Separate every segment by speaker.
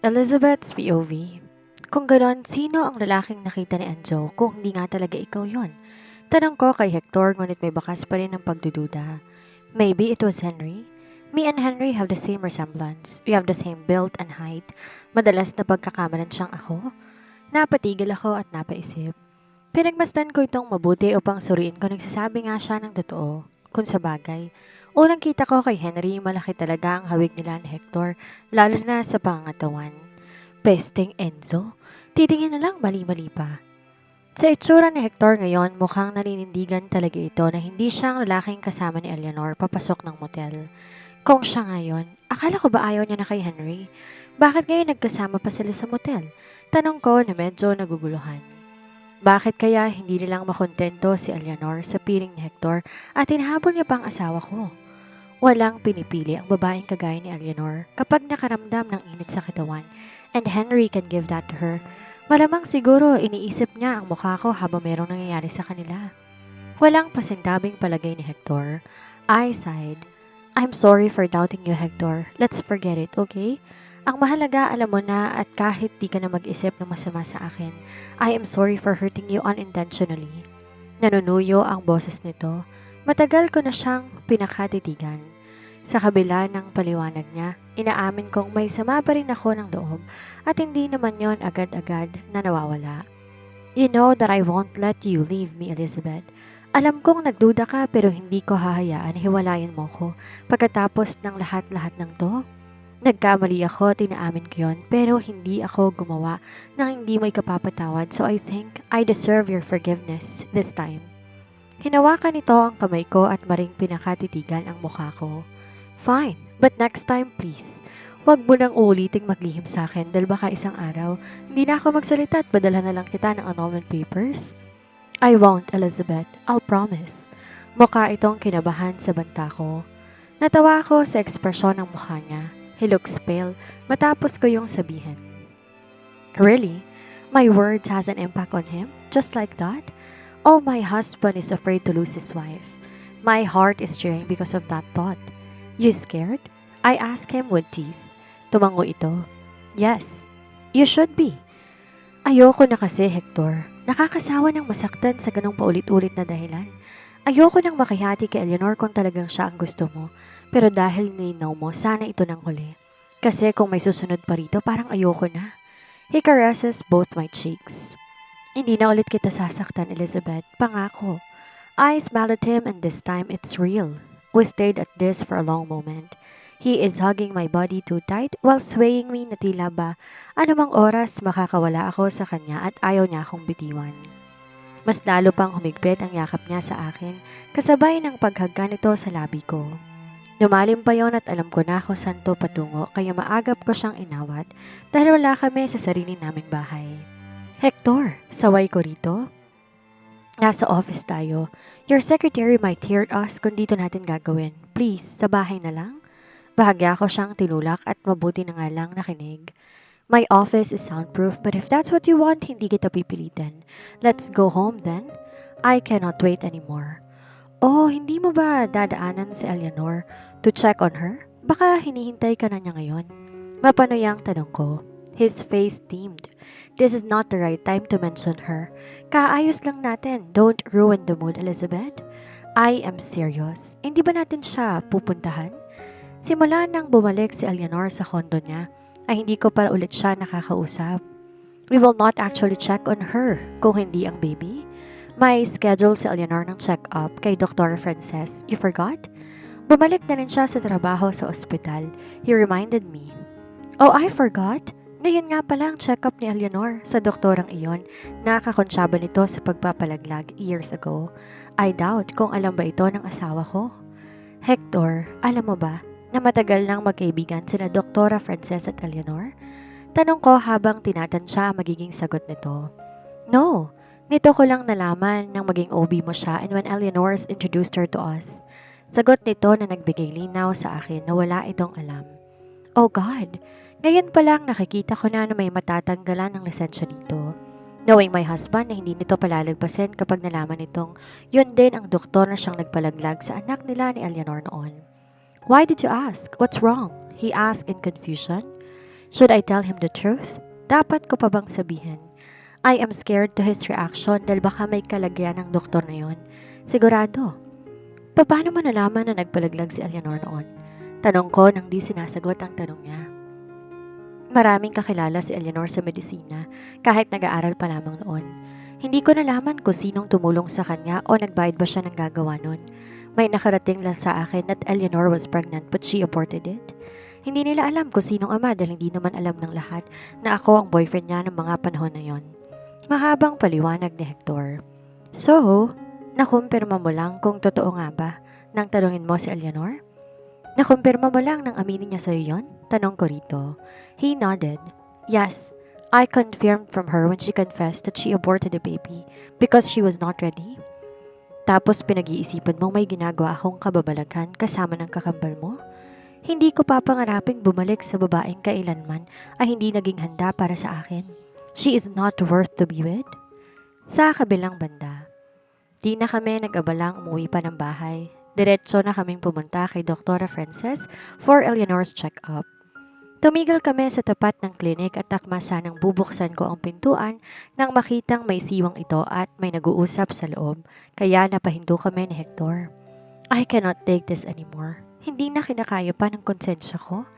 Speaker 1: Elizabeth's POV. Kung ganon, sino ang lalaking nakita ni Enzo kung hindi nga talaga ikaw yon? Tanong ko kay Hector ngunit may bakas pa rin ng pagdududa. Maybe it was Henry? Me and Henry have the same resemblance. We have the same build and height. Madalas na pagkakamalan siyang ako. Napatigil ako at napaisip. Pinagmasdan ko itong mabuti upang suriin ko nagsasabi nga siya ng totoo. Kung sa bagay, unang kita ko kay Henry malaki talaga ang hawig nila ni Hector, lalo na sa pangangatawan. Pesteng Enzo? Titingin na lang mali-mali pa. Sa itsura ni Hector ngayon, mukhang naninindigan talaga ito na hindi siyang lalaking kasama ni Eleanor papasok ng motel. Kung siya ngayon, akala ko ba ayaw niya na kay Henry? Bakit ngayon nagkasama pa sila sa motel? Tanong ko na medyo naguguluhan. Bakit kaya hindi nilang makontento si Eleanor sa piling ni Hector at hinahabol niya pang asawa ko? Walang pinipili ang babaeng kagaya ni Eleanor kapag nakaramdam ng init sa katawan, and Henry can give that to her. Malamang siguro iniisip niya ang mukha ko habang merong nangyayari sa kanila. Walang pasintabing palagay ni Hector. I sighed. I'm sorry for doubting you, Hector. Let's forget it, okay? Ang mahalaga, alam mo na, at kahit di ka na mag-isip ng masama sa akin, I am sorry for hurting you unintentionally. Nanunuyo ang boses nito. Matagal ko na siyang pinakatitigan. Sa kabila ng paliwanag niya, inaamin kong may sama pa rin ako ng loob at hindi naman yon agad-agad na nawawala. You know that I won't let you leave me, Elizabeth. Alam kong nagduda ka pero hindi ko hahayaan hiwalayan mo ko pagkatapos ng lahat-lahat ng to. Nagkamali ako at inaamin ko yun pero hindi ako gumawa ng hindi mo ikapapatawad, so I think I deserve your forgiveness this time. Hinawakan nito ang kamay ko at maring pinakatitigan ang mukha ko. Fine, but next time please, huwag mo nang uuliting maglihim sa akin dahil baka isang araw hindi na ako magsalita at padala na lang kita ng annulment papers. I won't, Elizabeth. I'll promise. Mukha itong kinabahan sa banta ko. Natawa ako sa ekspresyon ng mukha niya. He looks pale matapos ko yung sabihin. Really? My words has an impact on him? Just like that? Oh, my husband is afraid to lose his wife. My heart is cheering because of that thought. You scared? I asked him with tease. Tumango ito. Yes, you should be. Ayoko na kasi, Hector. Nakakasawa ng masaktan sa ganong paulit-ulit na dahilan. Ayoko nang makihati kay Eleanor kung talagang siya ang gusto mo. Pero dahil ninaw mo, sana ito nang huli. Kasi kung may susunod pa rito, parang ayoko na. He caresses both my cheeks. Hindi na ulit kita sasaktan, Elizabeth. Pangako. I smiled at him and this time it's real. We stayed at this for a long moment. He is hugging my body too tight while swaying me na tila ba anumang oras makakawala ako sa kanya at ayaw niya akong bitiwan. Mas lalo pang humigpit ang yakap niya sa akin kasabay ng paghagga nito sa labi ko. Lumalim pa yon at alam ko na kung saan to patungo kaya maagap ko siyang inawat dahil wala kami sa sarili naming bahay. Hector, saway ko rito. Nasa office tayo. Your secretary might hear us kung dito natin gagawin. Please, sa bahay na lang. Bahagya ko siyang tinulak at mabuti na nga lang nakinig. My office is soundproof but if that's what you want, hindi kita pipilitin. Let's go home then. I cannot wait anymore. Oh, hindi mo ba dadaanan si Eleanor to check on her? Baka hinihintay ka na niya ngayon. Mapanoyang tanong ko. His face steamed. This is not the right time to mention her. Kaayos lang natin. Don't ruin the mood, Elizabeth. I am serious. Hindi ba natin siya pupuntahan? Simula nang bumalik si Eleanor sa kondo niya, ay hindi ko pa ulit siya nakakausap. We will not actually check on her kung hindi ang baby. May schedule si Eleanor ng check-up kay Dr. Frances. You forgot? Bumalik na rin siya sa trabaho sa ospital. He reminded me. Oh, I forgot? Ngayon nga pala ang check-up ni Eleanor sa doktorang iyon na kakonsyaba nito sa pagpapalaglag years ago. I doubt kung alam ba ito ng asawa ko. Hector, alam mo ba na matagal nang magkaibigan sina Dr. Frances at Eleanor? Tanong ko habang tinatansya ang magiging sagot nito. No. Nito ko lang nalaman nang maging OB mo siya and when Eleanor's introduced her to us. Sagot nito na nagbigay linaw sa akin na wala itong alam. Oh God, ngayon pa lang nakikita ko na may matatanggalan ng lisensya dito. Knowing my husband na hindi nito palalagpasin kapag nalaman nitong yun din ang doktor na siyang nagpalaglag sa anak nila ni Eleanor noon. Why did you ask? What's wrong? He asked in confusion. Should I tell him the truth? Dapat ko pa bang sabihin? I am scared to his reaction dahil baka may kalagyan ng doktor na yon. Sigurado. Paano mo nalaman na nagpalaglag si Eleanor noon? Tanong ko nang di sinasagot ang tanong niya. Maraming kakilala si Eleanor sa medisina kahit nag-aaral pa lamang noon. Hindi ko nalaman kung sinong tumulong sa kanya o nagbayad ba siya ng gagawa noon. May nakarating lang sa akin that Eleanor was pregnant but she aborted it. Hindi nila alam kung sinong ama dahil hindi naman alam ng lahat na ako ang boyfriend niya ng mga panahon na yon. Mahabang paliwanag ni Hector. So, nakumpirma mo lang kung totoo nga ba nang tanungin mo si Eleanor? Nakumpirma mo lang nang aminin niya sa'yo yon? Tanong ko rito. He nodded. Yes, I confirmed from her when she confessed that she aborted the baby because she was not ready. Tapos pinag-iisipan mong may ginagawa akong kababalaghan kasama ng kakambal mo? Hindi ko papangaraping bumalik sa babaeng kailanman ay hindi naging handa para sa akin. She is not worth to be with. Sa kabilang banda, di na kami nag-abalang umuwi pa ng bahay. Diretso na kaming pumunta kay Dr. Frances for Eleanor's check-up. Tumigil kami sa tapat ng klinik at takmasa nang bubuksan ko ang pintuan nang makitang may siwang ito at may nag-uusap sa loob, kaya napahinto kami ni Hector. I cannot take this anymore. Hindi na kinakaya pa ng konsensya ko.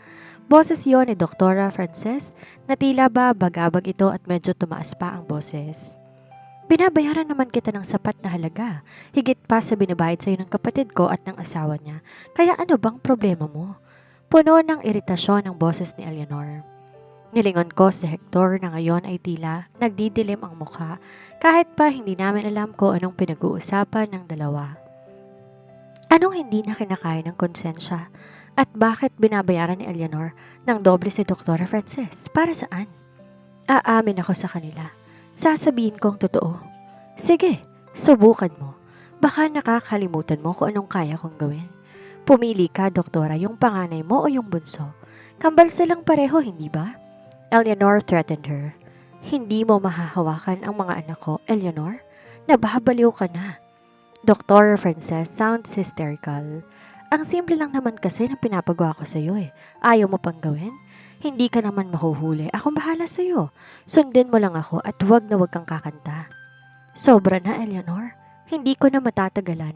Speaker 1: Boses yon ni Dr. Frances na tila ba bagabag ito at medyo tumaas pa ang boses. Binabayaran naman kita ng sapat na halaga, higit pa sa binabayad sa'yo ng kapatid ko at ng asawa niya. Kaya ano bang problema mo? Puno ng iritasyon ang boses ni Eleanor. Nilingon ko si Hector na ngayon ay tila nagdidilim ang mukha kahit pa hindi namin alam kung anong pinag-uusapan ng dalawa. Anong hindi na kinakaya ng konsensya at bakit binabayaran ni Eleanor ng doble si Dr. Frances? Para saan? Aamin ako sa kanila. Sasabihin ko ang totoo. Sige, subukan mo. Baka nakakalimutan mo kung anong kaya kong gawin. Pumili ka, doktora, yung panganay mo o yung bunso. Kambal silang pareho, hindi ba? Eleanor threatened her. Hindi mo mahahawakan ang mga anak ko, Eleanor. Nababaliw ka na. Dr. Frances sounds hysterical. Ang simple lang naman kasi na pinapagawa ko sa iyo eh. Ayaw mo pang gawin? Hindi ka naman mahuhuli. Akong bahala sa iyo. Sundin mo lang ako at wag na wag kang kakanta. Sobra na, Eleanor. Hindi ko na matatagalan.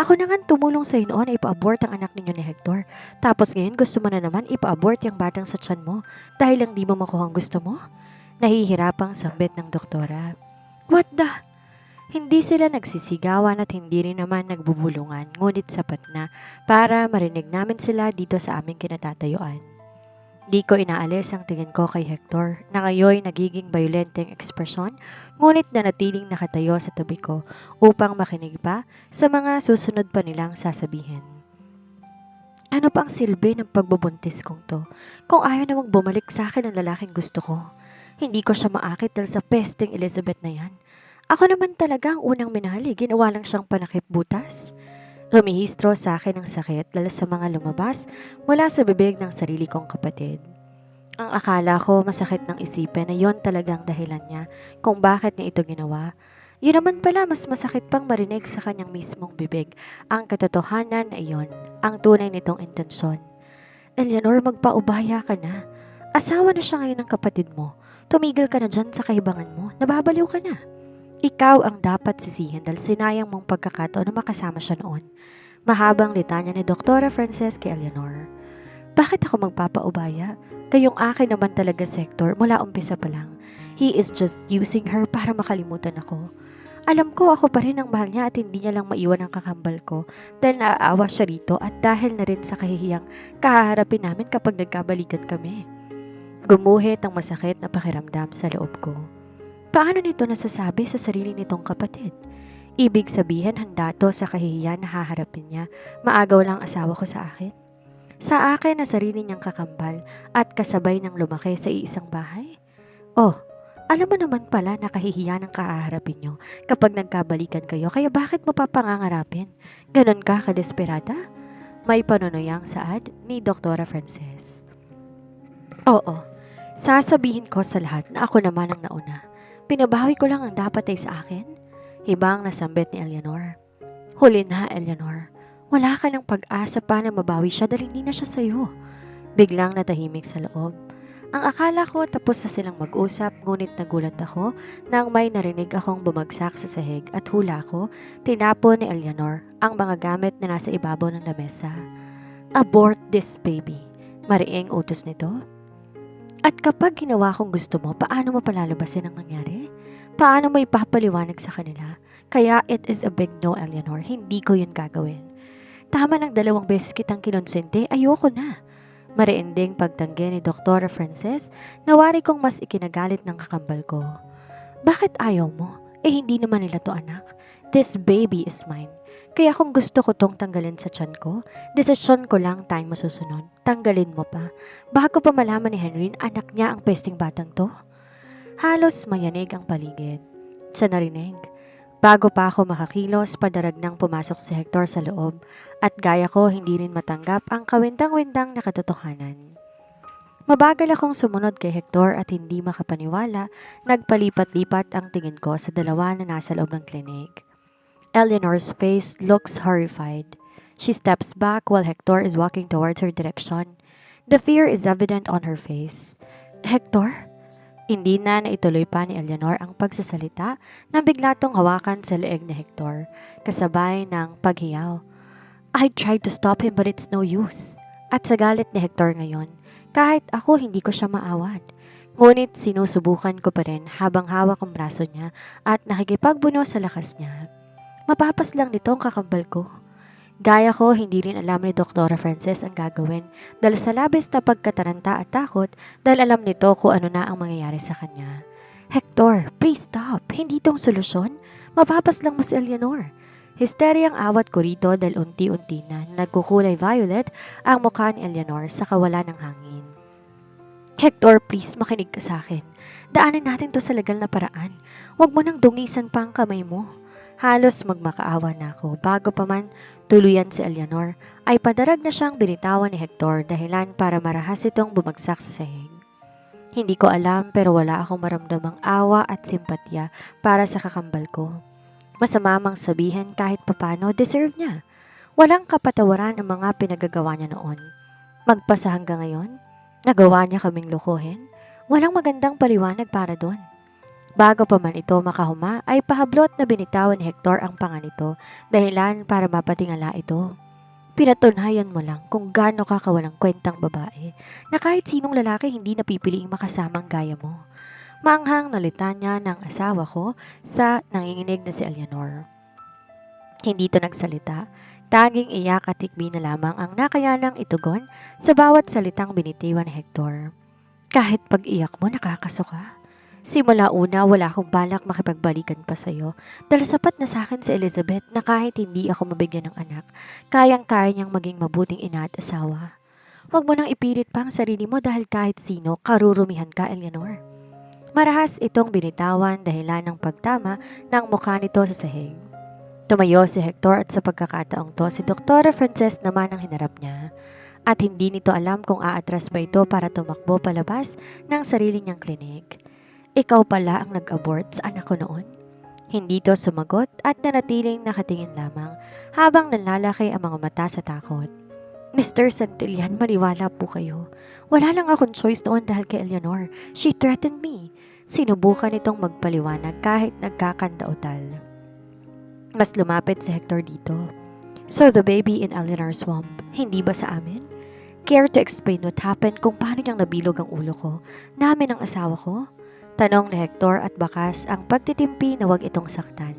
Speaker 1: Ako na nga tumulong sa iyo noon na ipa-abort ang anak ninyo ni Hector. Tapos ngayon gusto mo na naman ipa-abort yung batang sa tiyan mo dahil lang di mo makuha ang gusto mo? Nahihirapang sambit ng doktora. What the? Hindi sila nagsisigawan at hindi rin naman nagbubulungan, ngunit sapat na para marinig namin sila dito sa aming kinatatayuan. Di ko inaalis ang tingin ko kay Hector na ngayoy nagiging violenteng ekspresyon, ngunit nanatiling nakatayo sa tabi ko upang makinig pa sa mga susunod pa nilang sasabihin. Ano pa ang silbi ng pagbubuntis kong to kung ayaw namang bumalik sa akin ang lalaking gusto ko? Hindi ko siya maakit dahil sa pesteng Elizabeth na yan. Ako naman talaga ang unang minahali, ginawa lang siyang panakip butas. Lumihistro sa akin ang sakit dahil sa mga lumabas mula sa bibig ng sarili kong kapatid. Ang akala ko masakit ng isipin na yon talagang dahilan niya kung bakit niya ito ginawa. Yun naman pala mas masakit pang marinig sa kanyang mismong bibig ang katotohanan na iyon, ang tunay nitong intensyon. Eleanor, magpaubaya ka na. Asawa na siya ngayon ng kapatid mo. Tumigil ka na dyan sa kahibangan mo. Nababaliw ka na. Ikaw ang dapat sisihin dahil sinayang mong pagkakataon na makasama siya noon. Mahabang litanya ni Dr. Frances kay Eleanor. Bakit ako magpapaubaya? Kayong akin naman talaga, Hector, mula umpisa pa lang. He is just using her para makalimutan ako. Alam ko ako pa rin ang mahal niya at hindi niya lang maiwan ang kakambal ko dahil naaawa siya rito at dahil na rin sa kahihiyang kahaharapin namin kapag nagkabalikan kami. Gumuhit ang masakit na pakiramdam sa loob ko. Paano nito nasasabi sa sarili nitong kapatid? Ibig sabihin handa to sa kahihiyan na haharapin niya, maagaw lang asawa ko sa akin? Sa akin na sarili niyang kakambal at kasabay ng lumaki sa iisang bahay? Oh, alam mo naman pala na kahihiyan ang kahaharapin niyo kapag nagkabalikan kayo, kaya bakit mo pa pangangarapin? Ganon ka kadesperada? May panunuyang saad ni Dr. Frances. Oo, sasabihin ko sa lahat na ako naman ang nauna. Pinabawi ko lang ang dapat ay sa akin. Hibang nasambit ni Eleanor. Huli na, Eleanor. Wala ka ng pag-asa pa na mabawi siya dahil hindi na siya sa'yo. Biglang natahimik sa loob. Ang akala ko tapos na silang mag-usap, ngunit nagulat ako nang may narinig akong bumagsak sa sahig at hula ko, tinapon ni Eleanor ang mga gamit na nasa ibabaw ng lamesa. Abort this baby. Mariing utos nito. At kapag ginawa kong gusto mo, paano mo palalabasin ang nangyari? Paano mo ipapaliwanag sa kanila? Kaya it is a big no, Eleanor. Hindi ko yun gagawin. Tama ng 2 beses kitang kinonsente, ayoko na. Mariinding pagtanggi ni Dr. Frances, nawari kong mas ikinagalit ng kakambal ko. Bakit ayaw mo? Hindi naman nila to anak. This baby is mine. Kaya kung gusto ko tong tanggalin sa tiyan ko, desisyon ko lang tayong masusunod. Tanggalin mo pa. Bago pa malaman ni Henry, anak niya ang pesting batang to. Halos mayanig ang paligid. Sa narinig. Bago pa ako makakilos, padarag nang pumasok si Hector sa loob at gaya ko hindi rin matanggap ang kawindang-windang na katotohanan. Mabagal akong sumunod kay Hector at hindi makapaniwala, nagpalipat-lipat ang tingin ko sa 2 na nasa loob ng klinik. Eleanor's face looks horrified. She steps back while Hector is walking towards her direction. The fear is evident on her face. Hector? Hindi na naituloy pa ni Eleanor ang pagsasalita na bigla tong hawakan sa leeg ni Hector, kasabay ng paghiyaw. I tried to stop him but it's no use. At sa galit ni Hector ngayon, kahit ako hindi ko siya maawat. Ngunit sinusubukan ko pa rin habang hawak ang braso niya at nakikipagbuno sa lakas niya. Mapapas lang nito ang kakambal ko. Gaya ko, hindi rin alam ni Dr. Frances ang gagawin dahil sa labis na pagkataranta at takot dahil alam nito kung ano na ang mangyayari sa kanya. Hector, please stop. Hindi itong solusyon. Mapapas lang mo si Eleanor. Hysteria ang awat ko rito dahil unti-unti na nagkukulay violet ang mukha ni Eleanor sa kawalan ng hangin. Hector, please makinig ka sa akin. Daanan natin to sa legal na paraan. Huwag mo nang dungisan pa ang kamay mo. Halos magmakaawa na ako bago pa man tuluyan si Eleanor ay padarag na siyang binitawan ni Hector dahilan para marahas itong bumagsak sa sahig. Hindi ko alam pero wala akong maramdamang awa at simpatya para sa kakambal ko. Masama mang sabihin kahit papano deserve niya. Walang kapatawaran ang mga pinagagawa niya noon. Magpasa hanggang ngayon, nagawa niya kaming lokohin. Walang magandang paliwanag para doon. Bago pa man ito makahuma ay pahablot na binitawan ni Hector ang panga nito dahilan para mapatingala ito. Pinatunhayan mo lang kung gaano ka kawalang kwentang babae na kahit sinong lalaki hindi napipiliing makasamang gaya mo. Maanghang nalita niya ng asawa ko sa nanginginig na si Eleanor. Hindi ito nagsalita. Tanging iyak at tikbi na lamang ang nakayanang itugon sa bawat salitang binitiwan ni Hector. Kahit pag-iyak mo nakakasuka. Simula una, wala akong balak makipagbalikan pa sa'yo dahil sapat na sa akin si Elizabeth na kahit hindi ako mabigyan ng anak, kayang-kaya niyang maging mabuting ina at asawa. Huwag mo nang ipilit pa ang sarili mo dahil kahit sino, karurumihan ka, Eleanor. Marahas itong binitawan dahilan ng pagtama ng mukha nito sa sahig. Tumayo si Hector at sa pagkakataong to, si Dr. Frances naman ang hinarap niya. At hindi nito alam kung aatras ba ito para tumakbo palabas ng sarili niyang klinik. Ikaw pala ang nag-abort sa anak ko noon. Hindi to sumagot at nanatiling nakatingin lamang habang nalalaki ang mga mata sa takot. Mr. Santillan, maniwala po kayo. Wala lang akong choice noon dahil kay Eleanor. She threatened me. Sinubukan itong magpaliwanag kahit nagkakandautal. Mas lumapit si Hector dito. So the baby in Eleanor's womb, hindi ba sa amin? Care to explain what happened kung paano niyang nabilog ang ulo ko, namin ang asawa ko? Tanong ni Hector at bakas ang pagtitimpi na wag itong saktan.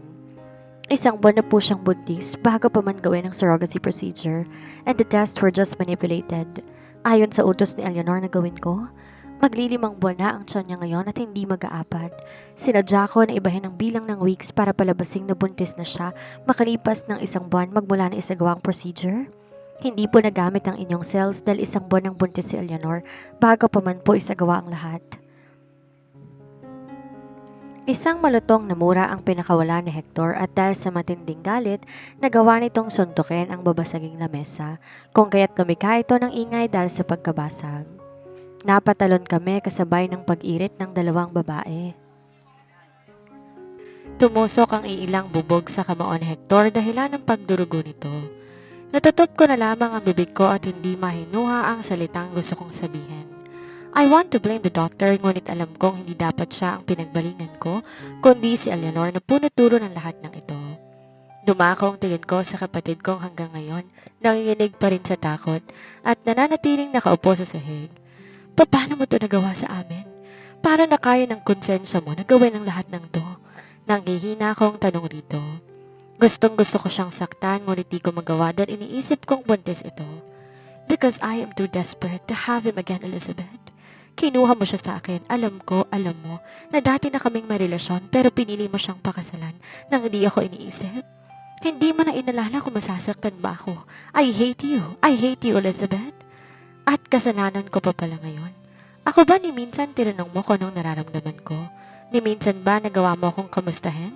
Speaker 1: 1 buwan na po siyang buntis bago pa man gawin ang surrogacy procedure and the tests were just manipulated. Ayon sa utos ni Eleanor na gawin ko, maglilimang buwan na ang tiyan niya ngayon at hindi mag-aapat. Sinadya ko na ibahin ang bilang ng weeks para palabasing na buntis na siya makalipas ng 1 buwan magmula na isagawa ang procedure. Hindi po nagamit ang inyong cells dahil 1 buwan ng buntis si Eleanor bago pa man po isagawa ang lahat. Isang malutong na mura ang pinakawala ni Hector at dahil sa matinding galit, nagawa nitong suntukin ang babasaging lamesa, kung kaya't lumikha ito ng ingay dahil sa pagkabasag. Napatalon kami kasabay ng pag-irit ng 2 babae. Tumusok ang iilang bubog sa kamao ni Hector dahilan ng pagdurugo nito. Natutup ko na lamang ang bibig ko at hindi mahinuha ang salitang gusto kong sabihin. I want to blame the doctor, ngunit alam kong hindi dapat siya ang pinagbalingan ko, kundi si Eleanor na punot-dulo ng lahat ng ito. Dumako ang tingin ko sa kapatid kong hanggang ngayon, nanginginig pa rin sa takot at nananatiling nakaupo sa sahig. Paano mo ito nagawa sa amin? Para na kaya ng konsensya mo na gawin ang lahat ng to? Nanghihina akong tanong rito. Gustong gusto ko siyang saktan, ngunit di ko magawa dahil iniisip kong buntis ito. Because I am too desperate to have him again, Elizabeth. Kinuha mo siya sa akin. Alam mo, na dati na kaming may relasyon pero pinili mo siyang pakasalan nang hindi ako iniisip. Hindi mo na inalala kung masasaktan ba ako. I hate you, Elizabeth. At kasalanan ko pa pala ngayon. Ako ba ni minsan tinanong mo kung anong nararamdaman ko? Ni minsan ba nagawa mo akong kamustahin?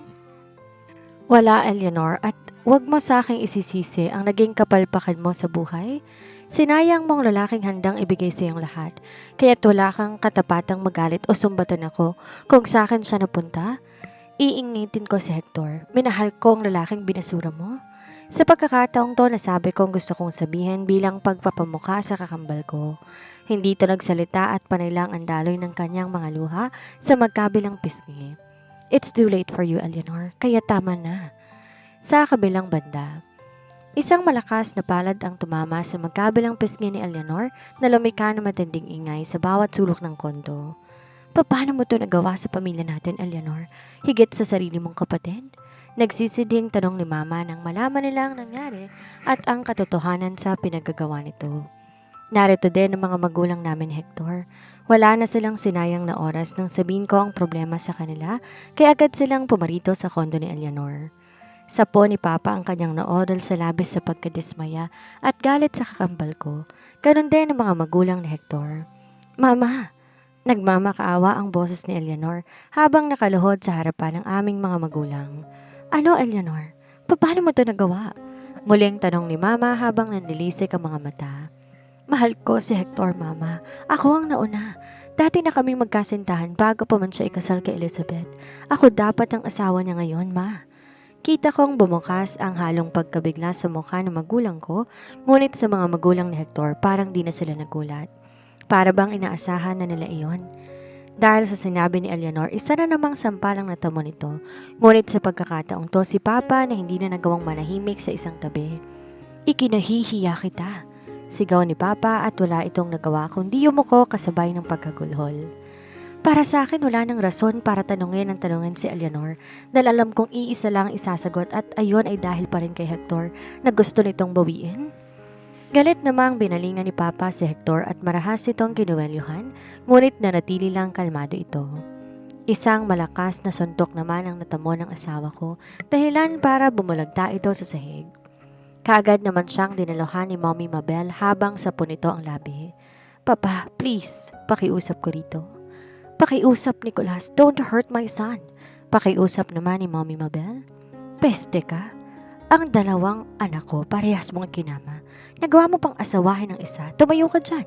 Speaker 1: Wala, Eleanor, at wag mo sa aking isisisi ang naging kapalpakan mo sa buhay. Sinayang mong lalaking handang ibigay sa iyong lahat, kaya't wala kang katapatang magalit o sumbatan ako kung sa akin siya napunta. Iingitin ko si Hector. Minahal ko ang lalaking binasura mo. Sa pagkakataong to, nasabi kong gusto kong sabihin bilang pagpapamuka sa kakambal ko. Hindi ito nagsalita at panay lang ang daloy ng kanyang mga luha sa magkabilang pisngi. It's too late for you, Eleanor, kaya tama na. Sa kabilang banda, isang malakas na palad ang tumama sa magkabilang pisngi ni Eleanor na lumika na matinding ingay sa bawat sulok ng kondo. Paano mo ito nagawa sa pamilya natin, Eleanor? Higit sa sarili mong kapatid? Nagsisiding tanong ni Mama nang malaman nila ang nangyari at ang katotohanan sa pinagagawa nito. Narito din ang mga magulang namin, Hector. Wala na silang sinayang na oras nang sabihin ko ang problema sa kanila, kaya agad silang pumarito sa kondo ni Eleanor. Sapo ni Papa ang kanyang naoral sa labis sa pagkadismaya at galit sa kakambal ko. Ganon din ang mga magulang ni Hector. Mama! Nagmamakaawa ang boses ni Eleanor habang nakaluhod sa harapan ng aming mga magulang. Ano, Eleanor? Paano mo ito nagawa? Muling tanong ni Mama habang nanlilisik ang mga mata. Mahal ko si Hector, Mama. Ako ang nauna. Dati na kaming magkasintahan bago pa man siya ikasal kay Elizabeth. Ako dapat ang asawa niya ngayon, Ma. Kita kong bumukas ang halong pagkabigla sa mukha ng magulang ko, ngunit sa mga magulang ni Hector parang di na sila nagulat. Para bang inaasahan na nila iyon? Dahil sa sinabi ni Eleanor, isa na namang sampalang natamo nito, ngunit sa pagkakataong to si Papa na hindi na nagawang manahimik sa isang tabi. Ikinahihiya kita, sigaw ni Papa at wala itong nagawa kundi yumuko kasabay ng pagkagulhol. Para sa akin wala nang rason para tanungin si Eleanor dahil alam kong iisa lang isasagot at ayon ay dahil pa rin kay Hector na gusto nitong bawiin. Galit namang binalingan ni Papa si Hector at marahas itong kinuwelyuhan, ngunit nanatili lang kalmado ito. Isang malakas na suntok naman ang natamo ng asawa ko, dahilan para bumulagta ito sa sahig. Kaagad naman siyang dinaluhan ni Mommy Mabel habang sapon nito ang labi. Papa, please, pakiusap ko rito. Pakiusap, Nicolas, don't hurt my son. Pakiusap naman ni Mommy Mabel. Peste ka. Ang dalawang anak ko, parehas mong kinama. Nagawa mo pang asawahin ng isa, tumayo ka dyan.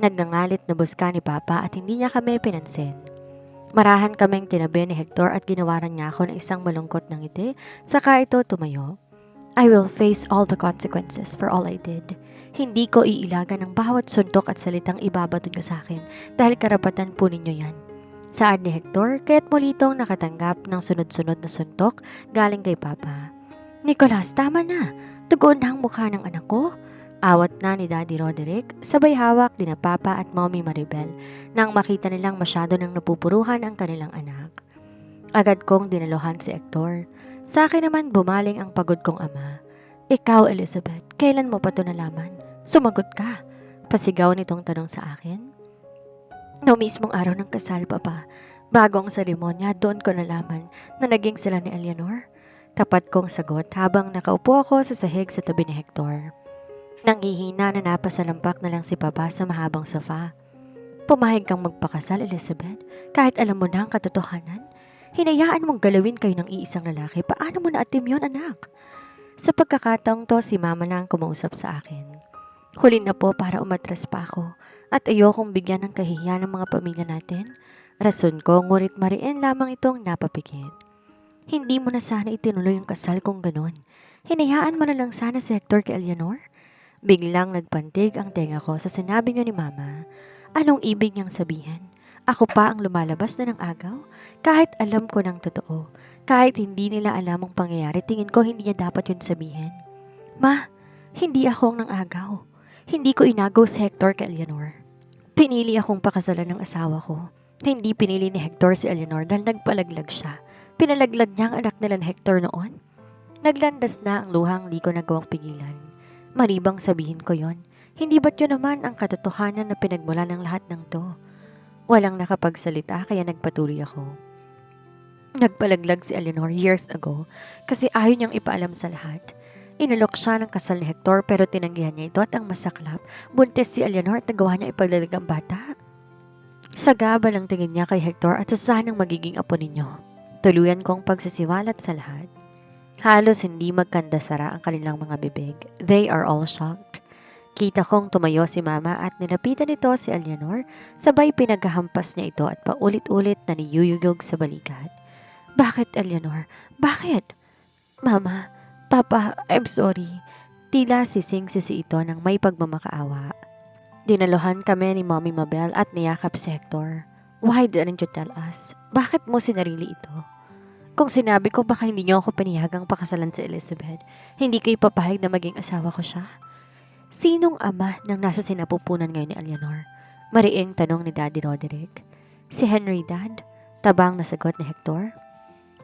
Speaker 1: Nagnangalit na buska ni Papa at hindi niya kami pinansin. Marahan kaming tinabi ni Hector at ginawaran niya ako ng isang malungkot na ngiti, saka ito tumayo. I will face all the consequences for all I did. Hindi ko iilagan ng bawat suntok at salitang ibabaton ko sa akin dahil karapatan po ninyo yan. Saad ni Hector, kaya't muli itong nakatanggap ng sunod-sunod na suntok galing kay Papa. Nicolas, tama na. Tugon na ang mukha ng anak ko. Awat na ni Daddy Roderick, sabay hawak din na Papa at Mommy Maribel nang makita nilang masyado nang napupuruhan ang kanilang anak. Agad kong dinaluhan si Hector. Sa akin naman bumaling ang pagod kong ama. Ikaw, Elizabeth, kailan mo pa ito nalaman? Sumagot ka. Pasigaw nitong tanong sa akin. Noong mismong araw ng kasal, Papa, bago ang seremonya, doon ko nalaman na naging sila ni Eleanor. Tapat kong sagot habang nakaupo ako sa sahig sa tabi ni Hector. Nanghihina na napasalampak na lang si Papa sa mahabang sofa. Pumayag kang magpakasal, Elizabeth, kahit alam mo na ang katotohanan. Hinayaan mong galawin kayo ng iisang lalaki. Paano mo naatim yon, anak? Sa pagkakataong to, si Mama na ang kumausap sa akin. Huli na po para umatras pa ako at ayokong bigyan ng kahihiyan ng mga pamilya natin. Rason ko, ngunit mariin lamang itong napapikit. Hindi mo na sana itinuloy ang kasal kung ganon. Hinayaan mo na lang sana si Hector kay Eleanor. Biglang nagpantig ang tenga ko sa sinabi niyo ni Mama. Anong ibig niyang sabihin? Ako pa ang lumalabas na ng agaw? Kahit alam ko ng totoo, kahit hindi nila alam ang pangyayari, tingin ko hindi niya dapat yun sabihin. Ma, hindi ako ang nang agaw. Hindi ko inagaw si Hector kay Eleanor. Pinili akong pakasalan ng asawa ko. Hindi pinili ni Hector si Eleanor dahil nagpalaglag siya. Pinalaglag niya ang anak nila ni Hector noon. Naglandas na ang luhang di ko nagawang pigilan. Maribang sabihin ko yon. Hindi ba't yun naman ang katotohanan na pinagmula ng lahat ng to? Walang nakapagsalita kaya nagpatuloy ako. Nagpalaglag si Eleanor years ago kasi ayaw niyang ipaalam sa lahat. Inalok siya ng kasal ni Hector pero tinanggihan niya ito at ang masaklap, buntis si Eleanor at nagawa niya ipaglalag ang bata. Sagaba lang tingin niya kay Hector at sa sanang magiging apo ninyo. Tuluyan kong pagsisiwalat sa lahat. Halos hindi magkandasara ang kanilang mga bibig. They are all shocked. Kita kong tumayo si Mama at nilapitan ito si Eleanor, sabay pinaghahampas niya ito at paulit-ulit na niyuyugog sa balikat. Bakit, Eleanor? Bakit? Mama, Papa, I'm sorry. Tila sising-sisi ito ng may pagmamakaawa. Dinaluhan kami ni Mommy Mabel at niyakap si Hector. Why didn't you tell us? Bakit mo sinarili ito? Kung sinabi ko baka hindi niyo ako panihagang pakasalan si Elizabeth, hindi ko ipapahig na maging asawa ko siya. Sinong ama ng nasa sinapupunan ngayon ni Eleanor? Mariing tanong ni Daddy Roderick. Si Henry, Dad? Tabang na sagot ni Hector.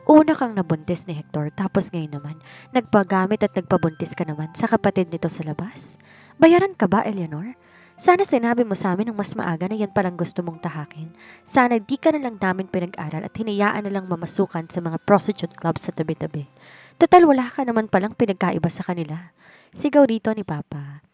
Speaker 1: Una kang nabuntis ni Hector tapos ngayon naman, nagpagamit at nagpabuntis ka naman sa kapatid nito sa labas. Bayaran ka ba, Eleanor? Sana sinabi mo sa amin ng mas maaga na yan palang gusto mong tahakin. Sana di ka na lang namin pinag-aral at hinayaan na lang mamasukan sa mga prostitute clubs sa tabi-tabi. Total wala ka naman palang pinagkaiba sa kanila. Sigaw rito ni Papa.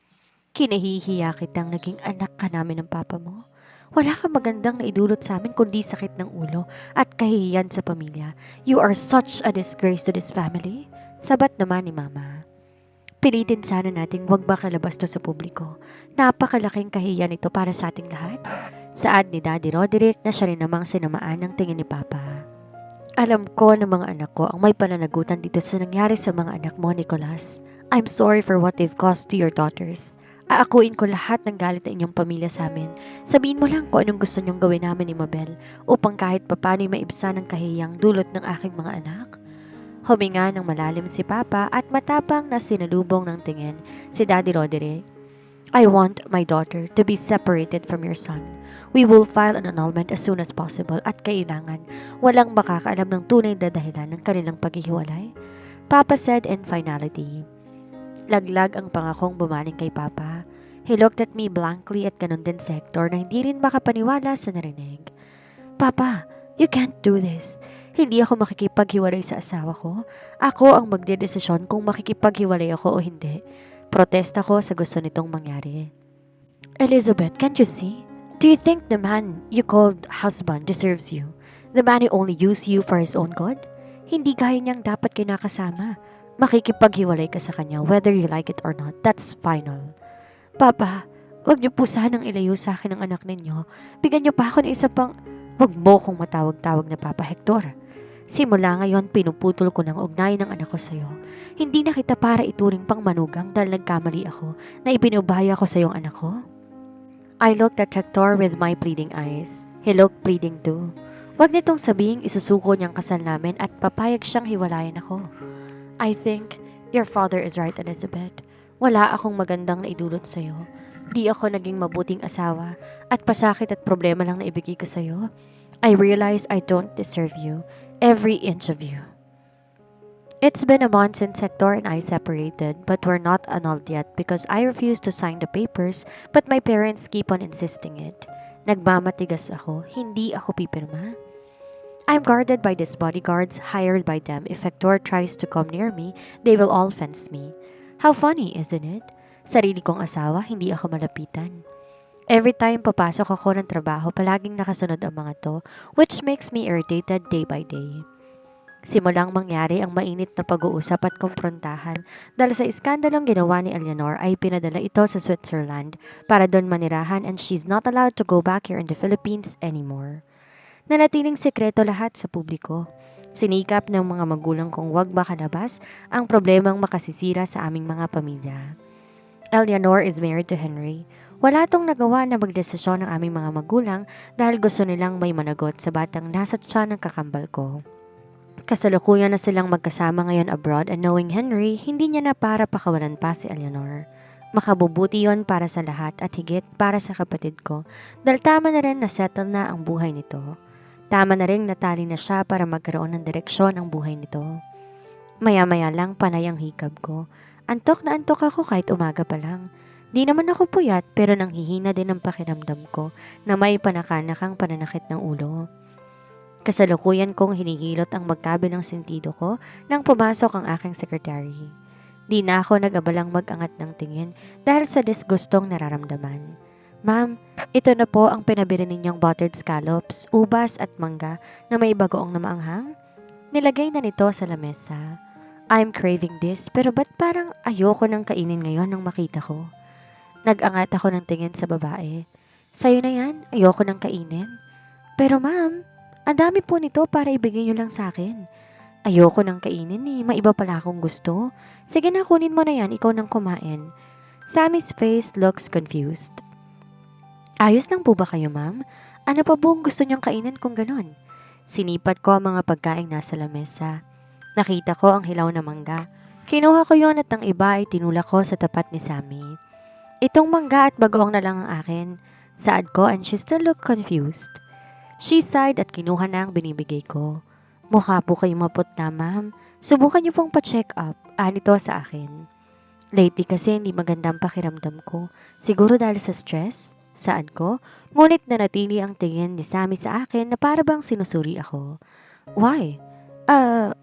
Speaker 1: Kinahihiya kitang naging anak ka namin ng Papa mo. Wala kang magandang naidulot sa amin kundi sakit ng ulo at kahihiyan sa pamilya. You are such a disgrace to this family. Sabat naman ni Mama. Pilitin sana nating wag makalabas to sa publiko. Napakalaking kahihiyan ito para sa ating lahat. Saad ni Daddy Roderick na siya rin namang sinamaan ng tingin ni Papa. Alam ko ng mga anak ko ang may pananagutan dito sa nangyari sa mga anak mo, Nicholas. I'm sorry for what they've caused to your daughters. Aakuin ko lahat ng galit ng inyong pamilya sa amin. Sabihin mo lang kung anong gusto niyong gawin namin ni Mabel upang kahit papano'y maibsan ang kahiyang dulot ng aking mga anak. Huminga ng malalim si Papa at matapang na sinalubong ng tingin si Daddy Roderick. I want my daughter to be separated from your son. We will file an annulment as soon as possible at kailangan walang makakaalam ng tunay na dahilan ng kanilang paghihiwalay. Papa said in finality. Laglag ang pangakong bumaling kay Papa. He looked at me blankly at ganun din si Hector na hindi rin makapaniwala sa narinig. Papa, you can't do this. Hindi ako makikipaghiwalay sa asawa ko. Ako ang magdedesisyon kung makikipaghiwalay ako o hindi. Protesta ko sa gusto nitong mangyari. Elizabeth, can't you see? Do you think the man you called husband deserves you? The man who only used you for his own good? Hindi kaya niyang dapat kinakasama. Makikipaghiwalay ka sa kanya whether you like it or not. That's final. Papa, wag niyo po sanang ilayo sa akin ang anak ninyo. Bigyan niyo pa ako ng isa pang... Wag mo kong matawag-tawag na Papa Hector. Simula ngayon, pinuputol ko ng ugnayan ng anak ko sa'yo. Hindi na kita para ituring pang manugang dahil nagkamali ako na ipinubaya ko sa iyong anak ko. I looked at Hector with my pleading eyes. He looked pleading too. Wag nitong sabihing isusuko niyang kasal namin at papayag siyang hiwalayan ako. I think your father is right, Elizabeth. Wala akong magandang naidulot sa'yo. Di ako naging mabuting asawa at pasakit at problema lang na ibigay ko sa'yo. I realize I don't deserve you, every inch of you. It's been a month since Hector and I separated, but we're not annulled yet because I refused to sign the papers, but my parents keep on insisting it. Nagmamatigas ako, hindi ako pipirma. I'm guarded by these bodyguards hired by them. If Hector tries to come near me, they will all fence me. How funny, isn't it? Sarili kong asawa, hindi ako malapitan. Every time papasok ako ng trabaho, palaging nakasunod ang mga to, which makes me irritated day by day. Simulang mangyari ang mainit na pag-uusap at komprontahan dahil sa iskandalong ginawa ni Eleanor ay pinadala ito sa Switzerland para doon manirahan and she's not allowed to go back here in the Philippines anymore. Nanatiling sekreto lahat sa publiko. Sinikap ng mga magulang kong wag makalabas ang problemang makasisira sa aming mga pamilya. Eleanor is married to Henry. Wala tong nagawa na magdesisyon ng aming mga magulang dahil gusto nilang may managot sa batang nasa tiyan ng kakambal ko. Kasalukuyan na silang magkasama ngayon abroad and knowing Henry, hindi niya na para pakawalan pa si Eleanor. Makabubuti yon para sa lahat at higit para sa kapatid ko dahil tama na rin na settle na ang buhay nito. Tama na rin natali na siya para magkaroon ng direksyon ang buhay nito. Maya-maya lang panay ang hikab ko. Antok na antok ako kahit umaga pa lang. Di naman ako puyat pero nanghihina din ang pakiramdam ko na may panakanakang pananakit ng ulo. Kasalukuyan kong hinihilot ang magkabilang sentido ko nang pumasok ang aking sekretary. Di na ako nag-abalang mag-angat ng tingin dahil sa disgustong nararamdaman. Ma'am, ito na po ang pinabili ninyong buttered scallops, ubas at mangga na may bagoong na maanghang. Nilagay na nito sa lamesa. I'm craving this pero ba't parang ayoko nang kainin ngayon nang makita ko? Nag-angat ako ng tingin sa babae. Sa'yo na yan, ayoko nang kainin. Pero ma'am, ang dami po nito para ibigay niyo lang sa akin. Ayoko nang kainin maiba pala akong gusto. Sige na, kunin mo na yan, ikaw nang kumain. Sammy's face looks confused. Ayos lang po ba kayo, ma'am? Ano pa buong gusto niyong kainin kung ganon? Sinipat ko ang mga pagkaing nasa lamesa. Nakita ko ang hilaw na mangga. Kinuha ko yon at ang iba ay tinulak ko sa tapat ni Sammy. Itong mangga at bagoong na lang ang akin. Saad ko and she still looked confused. She sighed at kinuha na ang binibigay ko. Mukha po kayo maput na, ma'am. Subukan niyo pong pa-check up. Anito sa akin. Lately kasi hindi magandang pakiramdam ko. Siguro dahil sa stress? Saan ko? Ngunit nanatili ang tingin ni Sammy sa akin na para bang sinusuri ako. Why?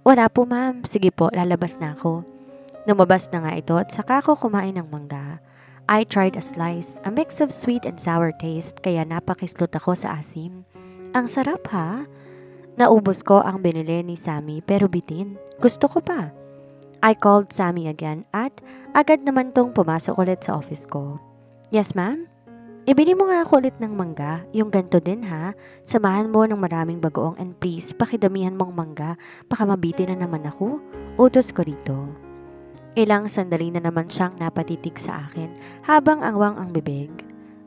Speaker 1: Wala po ma'am. Sige po, lalabas na ako. Lumabas na nga ito at saka ako kumain ng mangga. I tried a slice, a mix of sweet and sour taste kaya napakislot ako sa asim. Ang sarap ha? Naubos ko ang binili ni Sammy pero bitin. Gusto ko pa. I called Sammy again at agad naman tong pumasok ulit sa office ko. Yes ma'am? Ibili mo nga ako ulit ng mangga, yung ganto din ha. Samahan mo ng maraming bagoong and please pakidamihan mong mangga, baka mabitin na naman ako. Utos ko rito. Ilang sandali na naman siyang napatitig sa akin habang angwang ang bibig.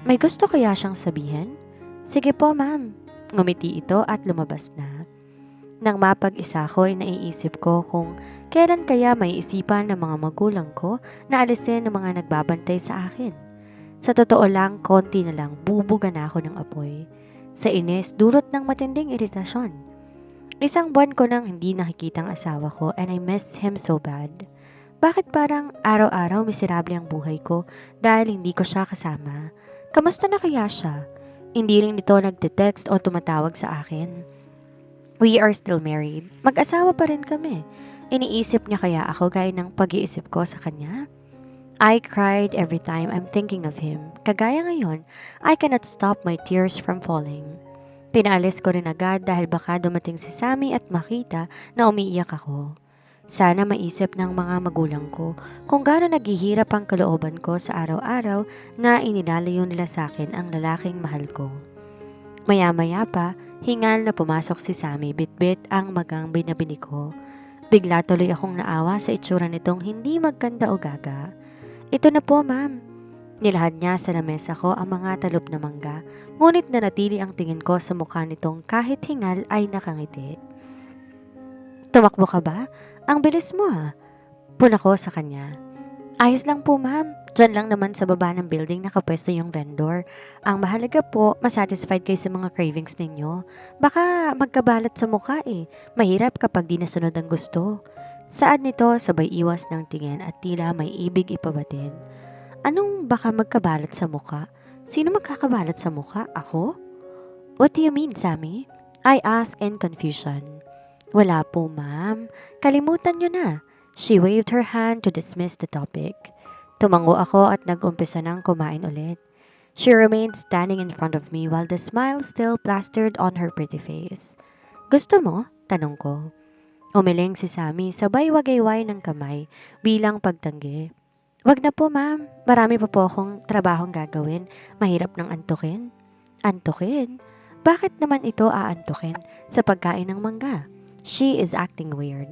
Speaker 1: May gusto kaya siyang sabihin? Sige po ma'am. Ngumiti ito at lumabas na. Nang mapag-isa ko ay naiisip ko kung kailan kaya may isipan ng mga magulang ko na alisin ng mga nagbabantay sa akin. Sa totoo lang, konti na lang bubuga na ako ng apoy. Sa inis, dulot ng matinding iritasyon. Isang buwan ko nang hindi nakikita ang asawa ko and I miss him so bad. Bakit parang araw-araw miserable ang buhay ko dahil hindi ko siya kasama? Kamusta na kaya siya? Hindi rin ito nagte-text o tumatawag sa akin. We are still married. Mag-asawa pa rin kami. Iniisip niya kaya ako gaya ng pag-iisip ko sa kanya? I cried every time I'm thinking of him. Kagaya ngayon, I cannot stop my tears from falling. Pinaalis ko rin agad dahil baka dumating si Sammy at makita na umiiyak ako. Sana maisip ng mga magulang ko kung gaano naghihirap ang kalooban ko sa araw-araw na inilalayo nila sa akin ang lalaking mahal ko. Maya-maya pa, hingal na pumasok si Sammy bitbit ang magang binabini ko. Bigla tuloy akong naawa sa itsura nitong hindi magkanda o gaga. Ito na po ma'am. Nilahad niya sa lamesa ko ang mga talop na mangga, ngunit nanatili ang tingin ko sa mukha nitong kahit hingal ay nakangiti. Tumakbo ka ba? Ang bilis mo ha. Puna ko sa kanya. Ayos lang po ma'am. Diyan lang naman sa baba ng building nakapwesto yung vendor. Ang mahalaga po, masatisfied kayo sa mga cravings ninyo. Baka magkabalat sa mukha Mahirap kapag di nasunod ang gusto. Saad nito sabay iwas ng tingin at tila may ibig ipabatid. Anong baka magkabalat sa mukha? Sino magkakabalat sa mukha? Ako? What do you mean, Sammy? I asked in confusion. Wala po, ma'am. Kalimutan niyo na. She waved her hand to dismiss the topic. Tumango ako at nag-umpisa ng kumain ulit. She remained standing in front of me while the smile still plastered on her pretty face. Gusto mo? Tanong ko. Umiling si Sammy sabay wagayway ng kamay bilang pagtanggi. Wag na po ma'am, marami pa po akong trabahong gagawin, mahirap ng antukin. Antukin? Bakit naman ito aantukin sa pagkain ng mangga? She is acting weird.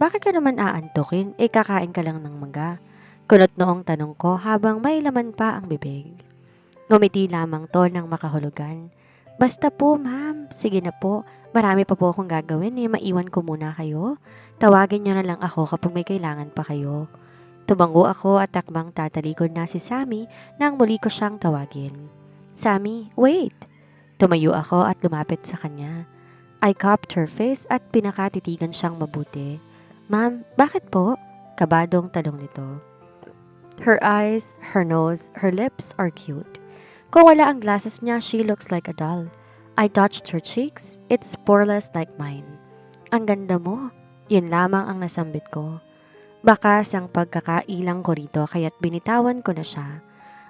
Speaker 1: Bakit ka naman aantukin? Kakain ka lang ng mangga. Kunot noong tanong ko habang may laman pa ang bibig. Ngumiti lamang to ng makahulugan. Basta po ma'am, sige na po. Marami pa po akong gagawin maiwan ko muna kayo. Tawagin niyo na lang ako kapag may kailangan pa kayo. Tumango ako at takbang tatalikod na si Sammy nang muli ko siyang tawagin. Sammy, wait! Tumayo ako at lumapit sa kanya. I cupped her face at pinakatitigan siyang mabuti. Ma'am, bakit po? Kabadong tanong nito. Her eyes, her nose, her lips are cute. Kung wala ang glasses niya, she looks like a doll. I touched her cheeks. It's poreless like mine. Ang ganda mo. Yun lamang ang nasambit ko. Bakas ang pagkakailang ko rito kaya't binitawan ko na siya.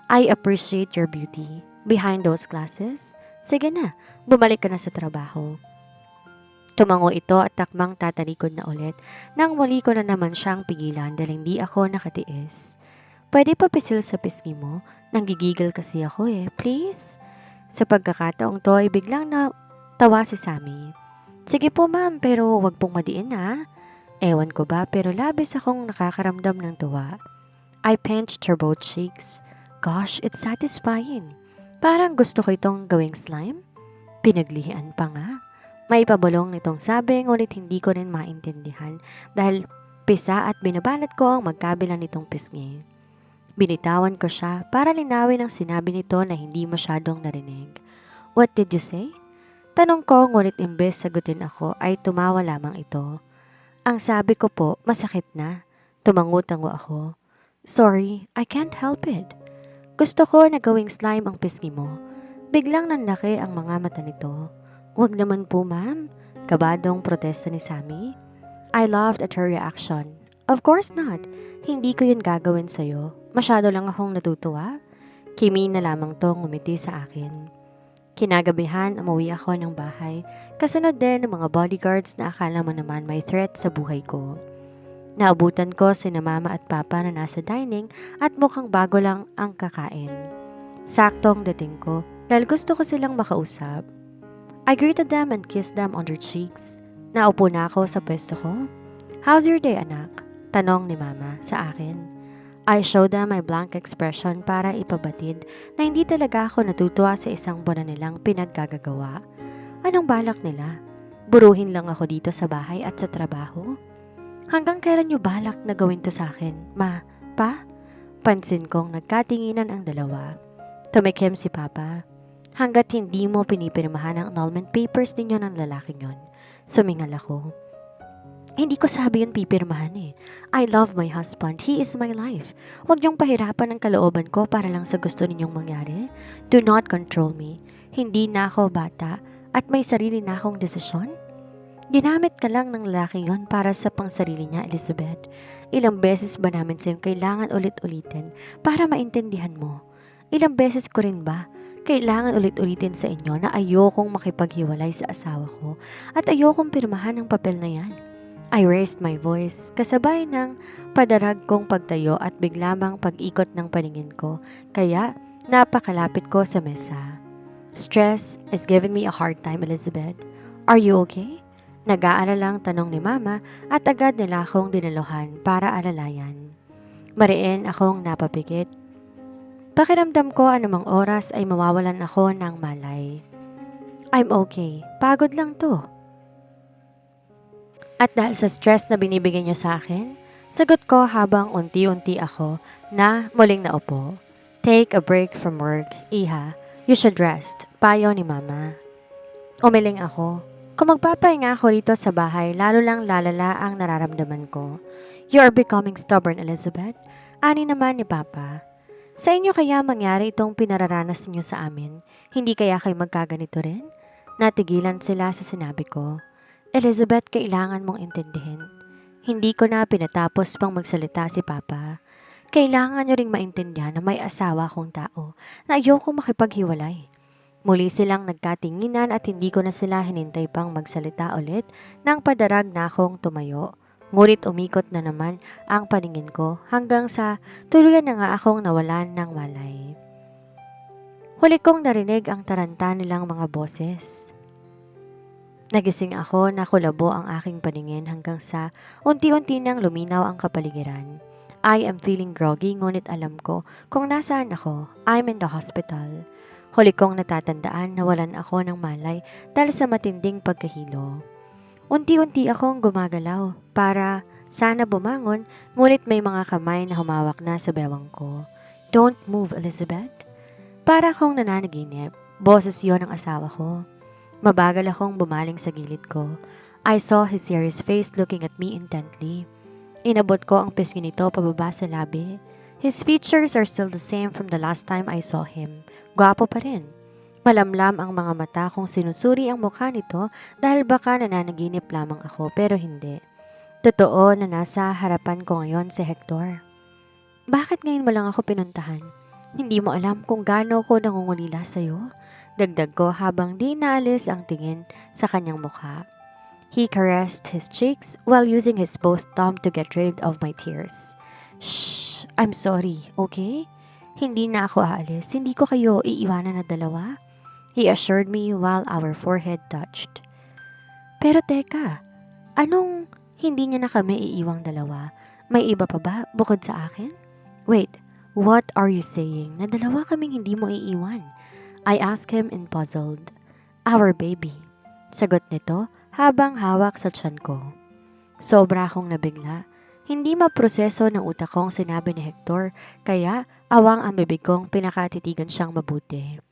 Speaker 1: I appreciate your beauty. Behind those glasses? Sige na, bumalik ka na sa trabaho. Tumango ito at takmang tatalikod na ulit nang muli ko na naman siyang pigilan dahil hindi ako nakatiis. Pwede pa pisil sa pisngi mo? Nanggigigil kasi ako please? Sa pagkakataong to ay biglang na tawa si Sammy. Sige po ma'am, pero wag pong madiin ha. Ewan ko ba pero labis akong nakakaramdam ng tuwa. I pinched her both cheeks. Gosh, it's satisfying. Parang gusto ko itong gawing slime. Pinaglihian pa nga. May pabulong nitong sabi ngunit hindi ko rin maintindihan dahil pisa at binabanat ko ang magkabila nitong pisngi. Binitawan ko siya para linawin ang sinabi nito na hindi masyadong narinig. What did you say? Tanong ko ngunit imbes sagutin ako ay tumawa lamang ito. Ang sabi ko po, masakit na. Tumango-tango ako. Sorry, I can't help it. Gusto ko na gawing slime ang pisngi mo. Biglang nanlaki ang mga mata nito. Wag naman po ma'am. Kabadong protesta ni Sammy. I laughed at her reaction. Of course not. Hindi ko yun gagawin sa'yo. Masyado lang akong natutuwa. Kimi na lamang to ngumiti sa akin. Kinagabihan, umuwi ako ng bahay. Kasunod din ng mga bodyguards na akala mo naman may threat sa buhay ko. Naabutan ko sina mama at papa na nasa dining at mukhang bago lang ang kakain. Saktong dating ko dahil gusto ko silang makausap. I greeted them and kissed them on their cheeks. Naupo na ako sa pwesto ko. How's your day, anak? Tanong ni mama sa akin. I showed them my blank expression para ipabatid na hindi talaga ako natutuwa sa isang buwan nilang pinaggagawa. Anong balak nila? Buruhin lang ako dito sa bahay at sa trabaho? Hanggang kailan niyo balak na gawin to sa akin? Ma, pa? Pansin kong nagkatinginan ang dalawa. Tumikim si Papa. Hanggat hindi mo pinipirmahan ang annulment papers ninyo ng lalaking yon. Sumingal ako. Hindi ko sabi yun pipirmahan I love my husband. He is my life. Huwag niyong pahirapan ang kalooban ko para lang sa gusto ninyong mangyari. Do not control me. Hindi na ako bata at may sarili na akong desisyon. Ginamit ka lang ng lalaking yon para sa pangsarili niya, Elizabeth. Ilang beses ba namin sa'yo kailangan ulit-ulitin para maintindihan mo? Ilang beses ko rin ba kailangan ulit-ulitin sa inyo na ayokong makipaghiwalay sa asawa ko at ayokong pirmahan ang papel na yan? I raised my voice, kasabay ng padarag kong pagtayo at biglamang pag-ikot ng paningin ko, kaya napakalapit ko sa mesa. Stress is giving me a hard time, Elizabeth. Are you okay? Nag-aalalang tanong ni Mama at agad nila akong dinaluhan para alalayan. Mariin akong napapikit. Pakiramdam ko anumang oras ay mawawalan ako ng malay. I'm okay. Pagod lang to. At dahil sa stress na binibigay niyo sa akin, sagot ko habang unti-unti ako na muling naupo. Take a break from work, Iha. You should rest. Payo ni Mama. Umiling ako. Kung magpapahinga ako rito sa bahay, lalo lang lalala ang nararamdaman ko. You are becoming stubborn, Elizabeth. Ani naman ni Papa. Sa inyo kaya mangyari itong pinararanas ninyo sa amin? Hindi kaya kayo magkaganito rin? Natigilan sila sa sinabi ko. Elizabeth, kailangan mong intindihin. Hindi ko na pinatapos pang magsalita si Papa. Kailangan nyo ring maintindihan na may asawa akong tao na ayoko makipaghiwalay. Muli silang nagkatinginan at hindi ko na sila hinintay pang magsalita ulit nang padarag na akong tumayo. Ngunit umikot na naman ang paningin ko hanggang sa tuluyan na nga akong nawalan ng malay. Huli kong narinig ang taranta nilang mga boses. Nagising ako na kulabo ang aking paningin hanggang sa unti-unti nang luminaw ang kapaligiran. I am feeling groggy ngunit alam ko kung nasaan ako. I'm in the hospital. Huli kong natatandaan na walan ako ng malay dahil sa matinding pagkahilo. Unti-unti akong gumagalaw para sana bumangon ngunit may mga kamay na humawak na sa bewang ko. Don't move, Elizabeth. Para akong nananaginip. Boses yon ng asawa ko. Mabagal akong bumaling sa gilid ko. I saw his serious face looking at me intently. Inabot ko ang pisngi nito pababa sa labi. His features are still the same from the last time I saw him. Gwapo pa rin. Malamlam ang mga mata kung sinusuri ang mukha nito dahil baka nananaginip lamang ako pero hindi. Totoo na nasa harapan ko ngayon si Hector. Bakit ngayon mo lang ako pinuntahan? Hindi mo alam kung gaano ko nangungulila sa'yo? Dagdag ko habang di naalis ang tingin sa kanyang mukha. He caressed his cheeks while using his both thumb to get rid of my tears. Shh! I'm sorry, okay? Hindi na ako aalis. Hindi ko kayo iiwanan na dalawa. He assured me while our forehead touched. Pero teka, anong hindi niya na kami iiwang dalawa? May iba pa ba bukod sa akin? Wait, what are you saying? Na dalawa kaming hindi mo iiwan? I asked him in puzzled. Our baby. Sagot nito habang hawak sa tiyan ko. Sobra akong nabigla. Hindi maproseso ng utak kong sinabi ni Hector, kaya awang ang bibig kong pinakatitigan siyang mabuti.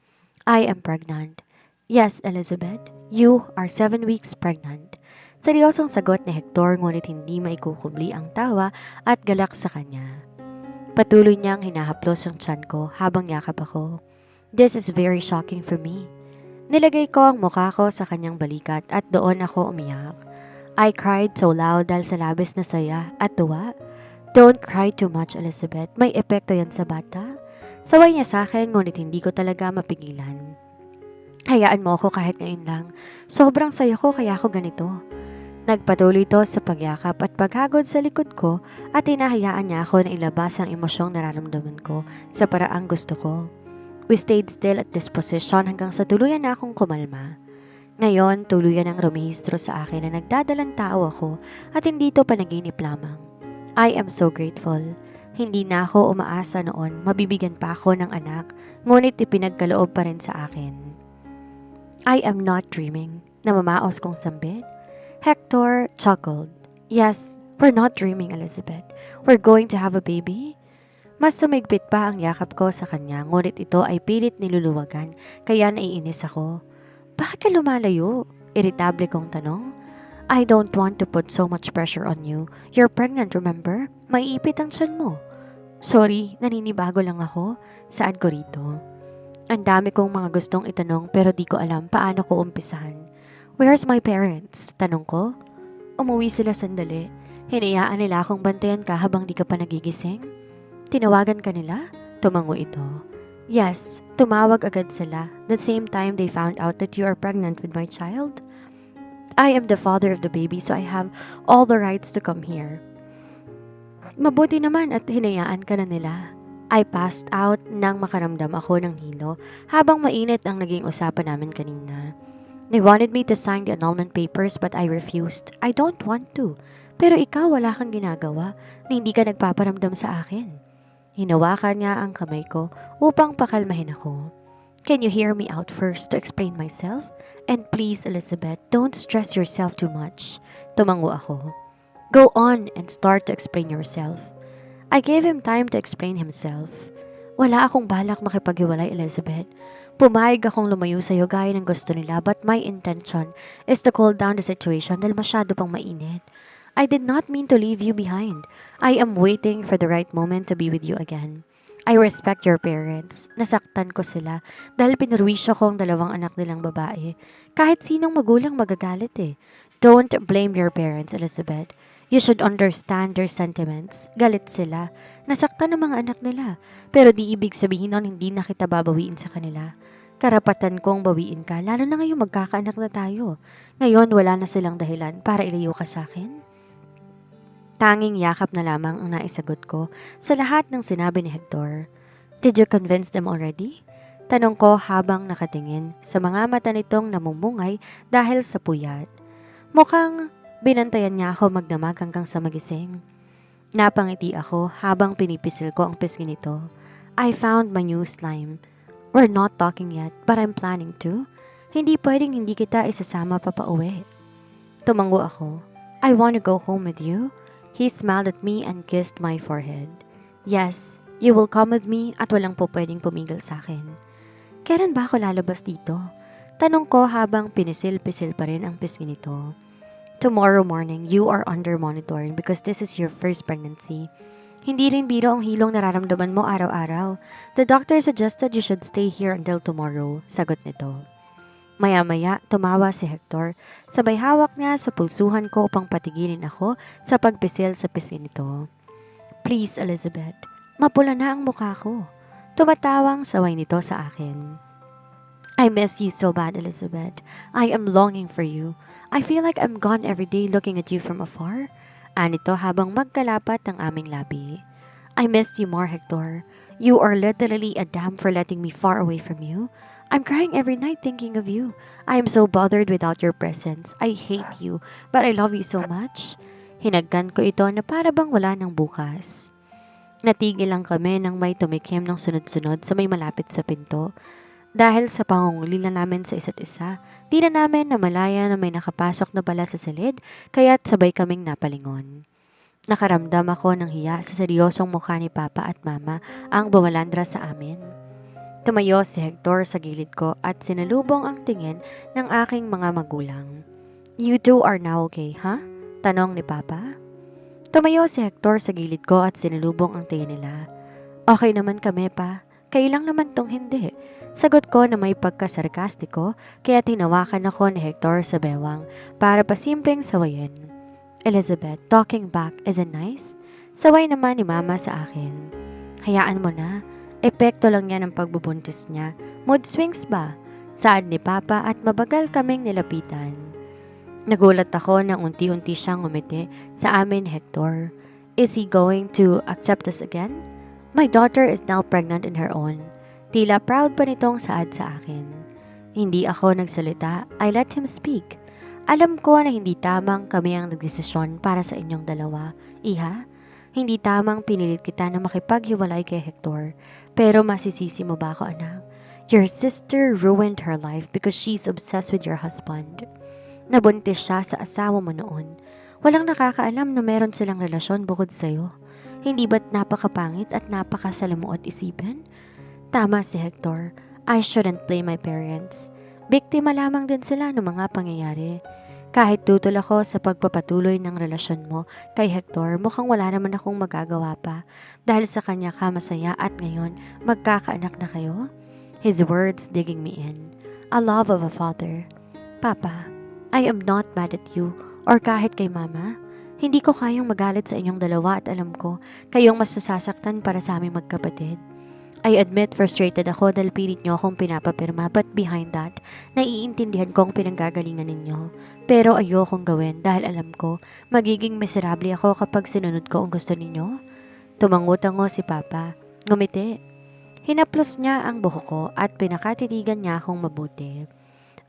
Speaker 1: I am pregnant. Yes, Elizabeth, you are 7 weeks pregnant. Seryosong sagot ni Hector ngunit hindi maikukubli ang tawa at galak sa kanya. Patuloy niyang hinahaplos ang tiyan ko habang yakap ako. This is very shocking for me. Nilagay ko ang mukha ko sa kanyang balikat at doon ako umiyak. I cried so loud dahil sa labis na saya at tuwa. Don't cry too much, Elizabeth. May epekto yan sa bata. Saway niya sa akin ngunit hindi ko talaga mapigilan. Hayaan mo ako kahit ngayon lang. Sobrang saya ko kaya ako ganito. Nagpatuloy to sa pagyakap at paghagod sa likod ko at hinahayaan niya ako na ilabas ang emosyong nararamdaman ko sa paraang gusto ko. We stayed still at this position hanggang sa tuluyan na akong kumalma. Ngayon, tuluyan ang rumihistro sa akin na nagdadalang tao ako at hindi to panaginip lamang. I am so grateful. Hindi na ako umaasa noon mabibigyan pa ako ng anak, ngunit ipinagkaloob pa rin sa akin. I am not dreaming. Namamaos kong sambit. Hector chuckled. Yes, we're not dreaming, Elizabeth. We're going to have a baby. Mas sumigpit pa ang yakap ko sa kanya ngunit ito ay pilit niluluwagan kaya naiinis ako. Bakit ka lumalayo? Iritable kong tanong. I don't want to put so much pressure on you. You're pregnant, remember? Maiipit ang tiyan mo. Sorry, naninibago lang ako. Saad ko rito. Ang dami kong mga gustong itanong pero di ko alam paano ko umpisahan. Where's my parents? Tanong ko. Umuwi sila sandali. Hinayaan nila akong bantayan ka habang di ka pa nagigising. Tinawagan ka nila? Tumango ito. Yes, tumawag agad sila. The same time they found out that you are pregnant with my child. I am the father of the baby so I have all the rights to come here. Mabuti naman at hinayaan ka na nila. I passed out nang makaramdam ako ng hilo habang mainit ang naging usapan namin kanina. They wanted me to sign the annulment papers but I refused. I don't want to. Pero ikaw wala kang ginagawa na hindi ka nagpaparamdam sa akin. Hinawakan niya ang kamay ko upang pakalmahin ako. Can you hear me out first to explain myself? And please, Elizabeth, don't stress yourself too much. Tumango ako. Go on and start to explain yourself. I gave him time to explain himself. Wala akong balak makipaghiwalay, Elizabeth. Pumayag akong lumayo sa'yo gaya ng gusto nila but my intention is to cool down the situation dahil masyado pang mainit. I did not mean to leave you behind. I am waiting for the right moment to be with you again. I respect your parents. Nasaktan ko sila dahil pinurwisyo ko ang 2 anak nilang babae. Kahit sinong magulang magagalit eh. Don't blame your parents, Elizabeth. You should understand their sentiments. Galit sila. Nasaktan ang mga anak nila. Pero di ibig sabihin nun hindi na kita babawiin sa kanila. Karapatan kong bawiin ka, lalo na ngayong magkakaanak na tayo. Ngayon wala na silang dahilan para ilayo ka sa akin. Tanging yakap na lamang ang naisagot ko sa lahat ng sinabi ni Hector. Did you convince them already? Tanong ko habang nakatingin sa mga mata nitong namumungay dahil sa puyat. Mukhang binantayan niya ako magdamag hanggang sa magising. Napangiti ako habang pinipisil ko ang pisngi nito. I found my new slime. We're not talking yet, but I'm planning to. Hindi pwedeng hindi kita isasama pa pauwi. Tumango ako. I want to go home with you. He smiled at me and kissed my forehead. Yes, you will come with me at walang po pwedeng pumigil sa akin. Kailan ba ako lalabas dito? Tanong ko habang pinisil-pisil pa rin ang pisngi nito. Tomorrow morning, you are under monitoring because this is your first pregnancy. Hindi rin biro ang hilong nararamdaman mo araw-araw. The doctor suggested you should stay here until tomorrow, sagot nito. Maya-maya, tumawa si Hector. Sabay hawak niya sa pulsuhan ko upang patigilin ako sa pagpisil sa pisngi nito. Please, Elizabeth, mapula na ang mukha ko. Tumatawang saway nito sa akin. I miss you so bad, Elizabeth. I am longing for you. I feel like I'm gone every day looking at you from afar. Anito habang magkalapat ang aming labi. I miss you more, Hector. You are literally a dam for letting me far away from you. I'm crying every night thinking of you. I am so bothered without your presence. I hate you, but I love you so much. Hinagkan ko ito na para bang wala ng bukas. Natigil lang kami nang may tumikim ng sunod-sunod sa may malapit sa pinto. Dahil sa pangungulila namin sa isa't isa, di na namin namalaya na may nakapasok na pala sa silid, kaya't sabay kaming napalingon. Nakaramdam ako ng hiya sa seryosong mukha ni Papa at Mama ang bumalandra sa amin. Tumayo si Hector sa gilid ko at sinalubong ang tingin ng aking mga magulang. You two are now okay, ha? Tanong ni Papa. Tumayo si Hector sa gilid ko at sinalubong ang tingin nila. Okay naman kami, Pa. Kayo lang naman tong hindi. Sagot ko na may pagkasarkastiko kaya tinawakan ako ni Hector sa bewang para pasimpleng sawayin. Elizabeth, talking back isn't nice? Saway naman ni Mama sa akin. Hayaan mo na. Epekto lang yan ng pagbubuntis niya. Mood swings ba? Saad ni Papa at mabagal kaming nilapitan. Nagulat ako nang unti-unti siyang umiti sa amin ni Hector. Is he going to accept us again? My daughter is now pregnant in her own. Tila proud pa nitong saad sa akin. Hindi ako nagsalita, I let him speak. Alam ko na hindi tamang kami ang nagdesisyon para sa inyong dalawa, Iha. Hindi tamang pinilit kita na makipaghiwalay kay Hector. Pero masisisi mo ba ako, anak? Your sister ruined her life because she's obsessed with your husband. Nabuntis siya sa asawa mo noon. Walang nakakaalam na meron silang relasyon bukod sa'yo. Hindi ba't napakapangit at napakasalamuot isipin? Tama si Hector. I shouldn't blame my parents. Biktima lamang din sila ng mga pangyayari. Kahit tutol ako sa pagpapatuloy ng relasyon mo kay Hector, mukhang wala naman akong magagawa pa dahil sa kanya ka masaya at ngayon magkakaanak na kayo? His words digging me in. A love of a father. Papa, I am not mad at you or kahit kay Mama. Hindi ko kayang magalit sa inyong dalawa at alam ko kayong mas nasasaktan para sa aming magkapatid. I admit frustrated ako dahil pilit niyo akong pinapapirma but behind that, naiintindihan kong pinanggagalingan ninyo. Pero ayokong gawin dahil alam ko magiging miserable ako kapag sinunod ko ang gusto ninyo. Tumango-tango si Papa. Ngumiti. Hinaplos niya ang buhok ko at pinakatitigan niya akong mabuti.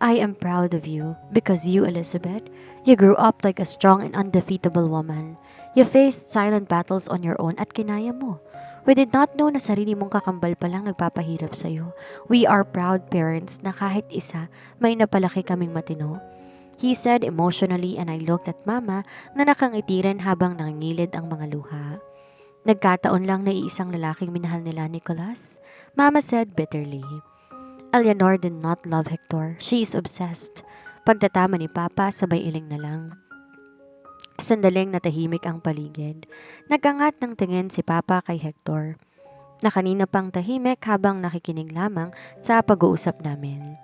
Speaker 1: I am proud of you because you, Elizabeth, you grew up like a strong and undefeatable woman. You faced silent battles on your own at kinaya mo. We did not know na sarili mong kakambal pa lang nagpapahirap sa'yo. We are proud parents na kahit isa may napalaki kaming matino. He said emotionally and I looked at Mama na nakangiti rin habang nangingilid ang mga luha. Nagkataon lang na iisang lalaking minahal nila, Nicholas. Mama said bitterly. Eleanor did not love Hector. She is obsessed. Pagtatama ni Papa, sabay iling na lang. Sandaling natahimik ang paligid. Nagangat ng tingin si Papa kay Hector, na kanina pang tahimik habang nakikinig lamang sa pag-uusap namin.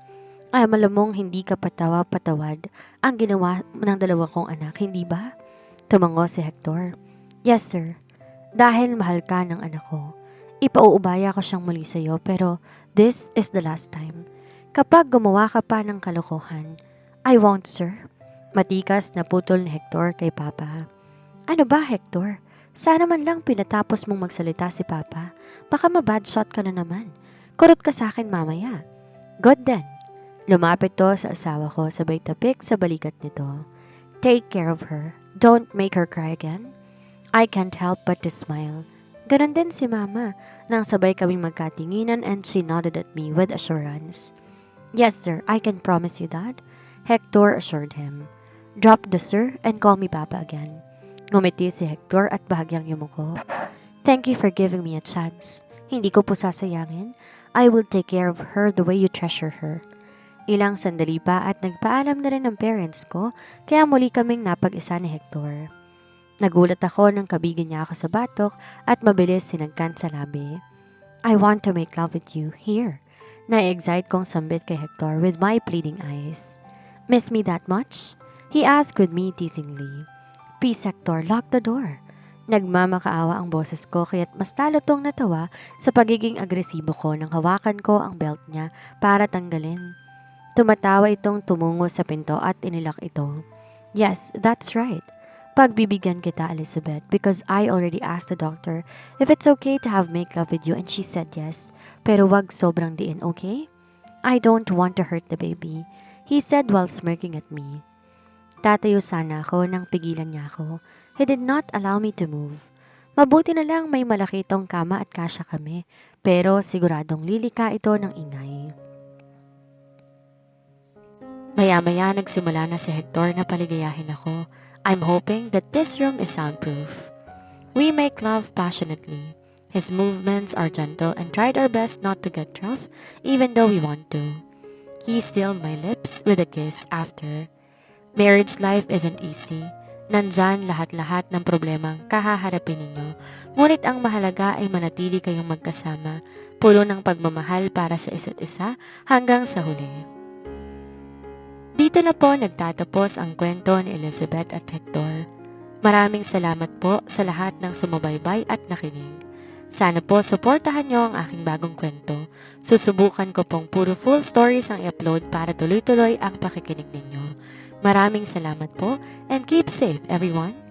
Speaker 1: Ay, malamong hindi ka patawa-patawad ang ginawa ng dalawa kong anak, hindi ba? Tumango si Hector. Yes, sir. Dahil mahal ka ng anak ko. Ipauubaya ko siyang muli sa iyo pero this is the last time. Kapag gumawa ka pa ng kalokohan, I won't, sir. Matikas na putol ni Hector kay Papa. Ano ba, Hector? Sana man lang pinatapos mong magsalita si Papa. Baka ma-bad shot ka na naman. Kurot ka sa akin mamaya. Good then. Lumapit to sa asawa ko sabay tapik sa balikat nito. Take care of her. Don't make her cry again. I can't help but to smile. Ganon din si Mama, nang sabay kaming magkatinginan and she nodded at me with assurance. Yes sir, I can promise you that, Hector assured him. Drop the sir and call me Papa again. Ngumiti si Hector at bahagyang yumuko. Thank you for giving me a chance. Hindi ko po sasayangin. I will take care of her the way you treasure her. Ilang sandali pa at nagpaalam na rin ng parents ko, kaya muli kaming napag-isa ni Hector. Nagulat ako nang kabigin niya ako sa batok at mabilis sinagkan sa labi. I want to make love with you here. Na-excite kong sambit kay Hector with my pleading eyes. Miss me that much? He asked with me teasingly. Please Hector, lock the door. Nagmamakaawa ang boses ko kaya't mas lalo tong natawa sa pagiging agresibo ko nang hawakan ko ang belt niya para tanggalin. Tumatawa itong tumungo sa pinto at inilak ito. Yes, that's right. Pagbibigyan kita, Elizabeth, because I already asked the doctor if it's okay to have make love with you and she said yes. Pero wag sobrang diin, okay? I don't want to hurt the baby, he said while smirking at me. Tatayo sana ako nang pigilan niya ako. He did not allow me to move. Mabuti na lang may malaki itong kama at kasya kami, pero siguradong lilika ito ng ingay. Maya-maya nagsimula na si Hector na paligayahin ako. I'm hoping that this room is soundproof. We make love passionately. His movements are gentle and tried our best not to get rough even though we want to. He sealed my lips with a kiss after. Marriage life isn't easy. Nandyan lahat-lahat ng problemang kahaharapin ninyo. Ngunit ang mahalaga ay manatili kayong magkasama, puno ng pagmamahal para sa isa't isa hanggang sa huli. Dito na po nagtatapos ang kwento ni Elizabeth at Hector. Maraming salamat po sa lahat ng sumubaybay at nakinig. Sana po suportahan nyo ang aking bagong kwento. Susubukan ko pong puro full stories ang i-upload para tuloy-tuloy ang pakikinig ninyo. Maraming salamat po and keep safe everyone.